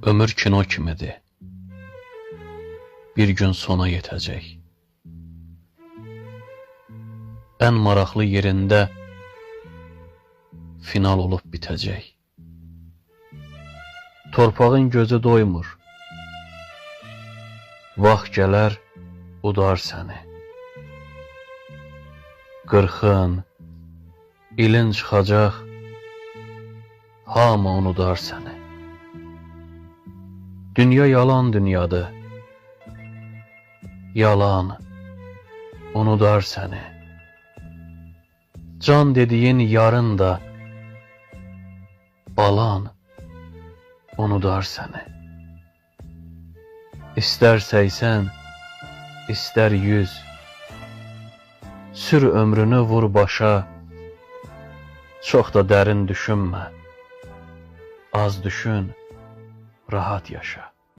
Ömür kino kimidir. Bir gün sona yetəcək. Ən maraqlı yerində final olub bitəcək. Torpağın gözü doymur. Vaxt gələr, udar səni. 40'ın, ilin çıxacaq, hamı unudar səni. Dünya yalan dünyadır. Yalan, unudar səni. Can dediyin yarın da, balan, unudar səni. İstər 80, istər 100, sür ömrünü vur başa, çox da dərin düşünmə, az düşün, rahat yaşa.